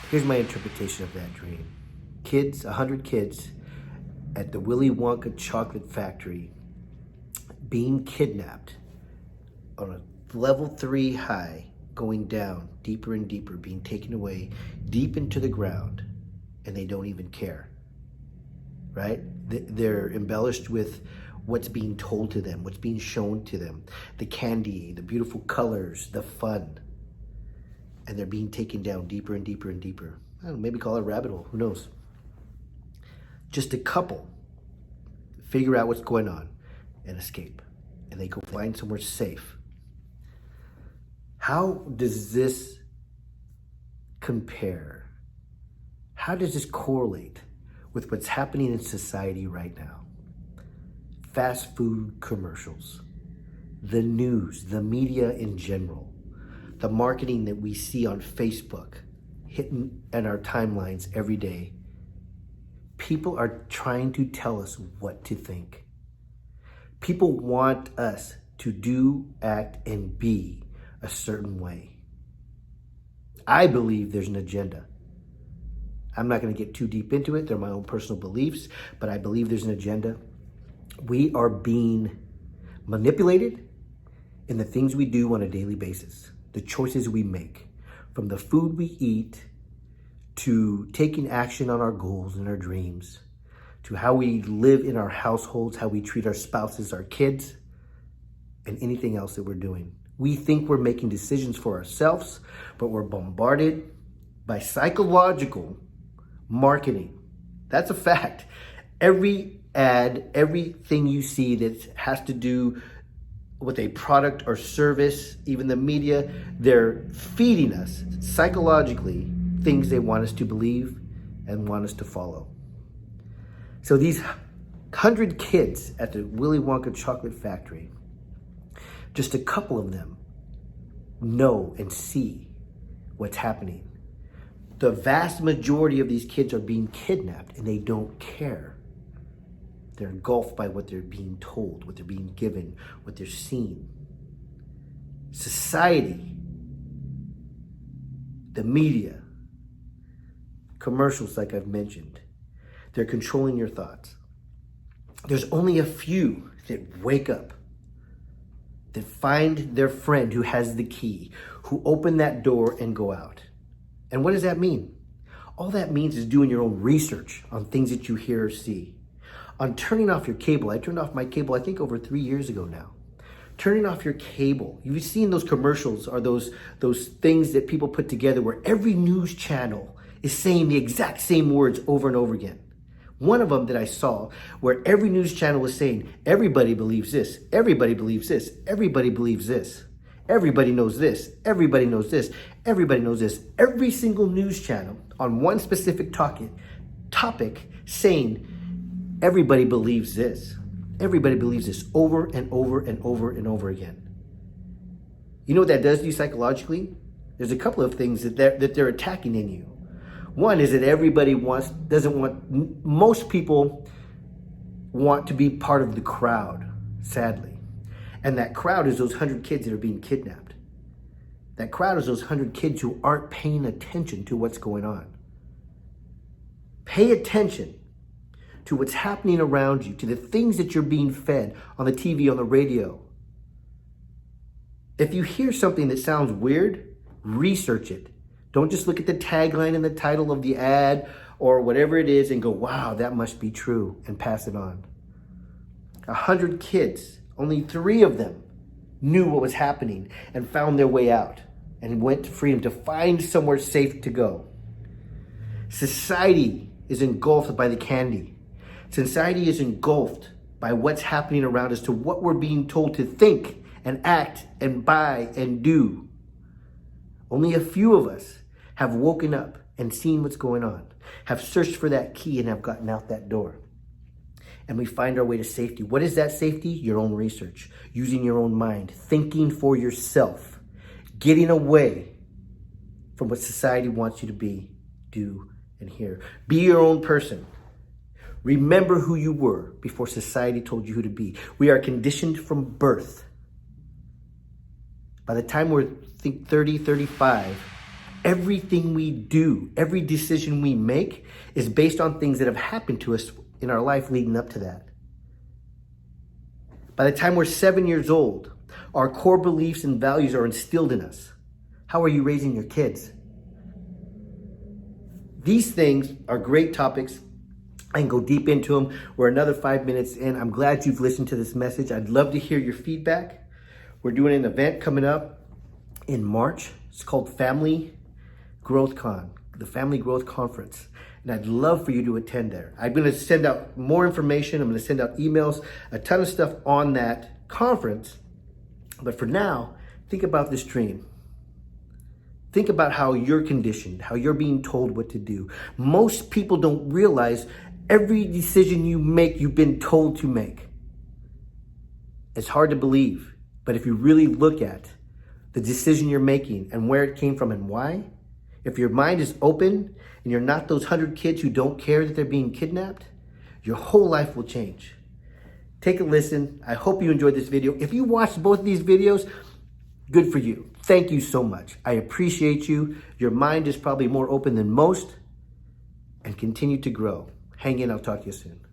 Here's my interpretation of that dream. 100 kids at the Willy Wonka chocolate factory being kidnapped on a level 3 high, going down deeper and deeper, being taken away deep into the ground, and they don't even care, right? They're embellished with what's being told to them, what's being shown to them, the candy, the beautiful colors, the fun, and they're being taken down deeper and deeper and deeper. I don't know, maybe call it a rabbit hole, who knows? Just a couple figure out what's going on and escape, and they go find somewhere safe. How does this compare? How does this correlate with what's happening in society right now? Fast food commercials, the news, the media in general, the marketing that we see on Facebook, hitting in our timelines every day. People are trying to tell us what to think. People want us to do, act, and be a certain way. I believe there's an agenda. I'm not going to get too deep into it. They're my own personal beliefs, but I believe there's an agenda. We are being manipulated in the things we do on a daily basis, the choices we make, from the food we eat, to taking action on our goals and our dreams, to how we live in our households, how we treat our spouses, our kids, and anything else that we're doing. We think we're making decisions for ourselves, but we're bombarded by psychological marketing. That's a fact. Every ad, everything you see that has to do with a product or service, even the media, they're feeding us psychologically things they want us to believe and want us to follow. So these 100 kids at the Willy Wonka chocolate factory, just a couple of them know and see what's happening. The vast majority of these kids are being kidnapped and they don't care. They're engulfed by what they're being told, what they're being given, what they're seeing. Society, the media, commercials like I've mentioned, they're controlling your thoughts. There's only a few that wake up, that find their friend who has the key, who open that door and go out. And what does that mean? All that means is doing your own research on things that you hear or see. On turning off your cable. I turned off my cable, I think over 3 years ago now. Turning off your cable. You've seen those commercials or those things that people put together where every news channel is saying the exact same words over and over again. One of them that I saw where every news channel was saying, everybody believes this, everybody believes this, everybody believes this, everybody knows this, everybody knows this, everybody knows this. Every single news channel on one specific topic saying, everybody believes this. Everybody believes this over and over and over and over again. You know what that does to you psychologically? There's a couple of things that they're attacking in you. One is that most people want to be part of the crowd, sadly. And that crowd is those 100 kids that are being kidnapped. That crowd is those 100 kids who aren't paying attention to what's going on. Pay attention to what's happening around you, to the things that you're being fed on the TV, on the radio. If you hear something that sounds weird, research it. Don't just look at the tagline and the title of the ad or whatever it is and go, wow, that must be true, and pass it on. 100 kids, only 3 of them knew what was happening and found their way out and went to freedom to find somewhere safe to go. Society is engulfed by the candy. Society is engulfed by what's happening around us, to what we're being told to think and act and buy and do. Only a few of us have woken up and seen what's going on, have searched for that key and have gotten out that door. And we find our way to safety. What is that safety? Your own research, using your own mind, thinking for yourself, getting away from what society wants you to be, do, and hear. Be your own person. Remember who you were before society told you who to be. We are conditioned from birth. By the time we're 30, 35, everything we do, every decision we make is based on things that have happened to us in our life leading up to that. By the time we're 7 years old, our core beliefs and values are instilled in us. How are you raising your kids? These things are great topics. I can go deep into them. We're another 5 minutes in. I'm glad you've listened to this message. I'd love to hear your feedback. We're doing an event coming up in March. It's called Family Growth Con, the Family Growth Conference. And I'd love for you to attend there. I'm going to send out more information. I'm going to send out emails, a ton of stuff on that conference. But for now, think about this dream. Think about how you're conditioned, how you're being told what to do. Most people don't realize every decision you make, you've been told to make. It's hard to believe, but if you really look at the decision you're making and where it came from and why, if your mind is open and you're not those 100 kids who don't care that they're being kidnapped, your whole life will change. Take a listen. I hope you enjoyed this video. If you watched both of these videos, good for you. Thank you so much. I appreciate you. Your mind is probably more open than most, and continue to grow. Hang in. I'll talk to you soon.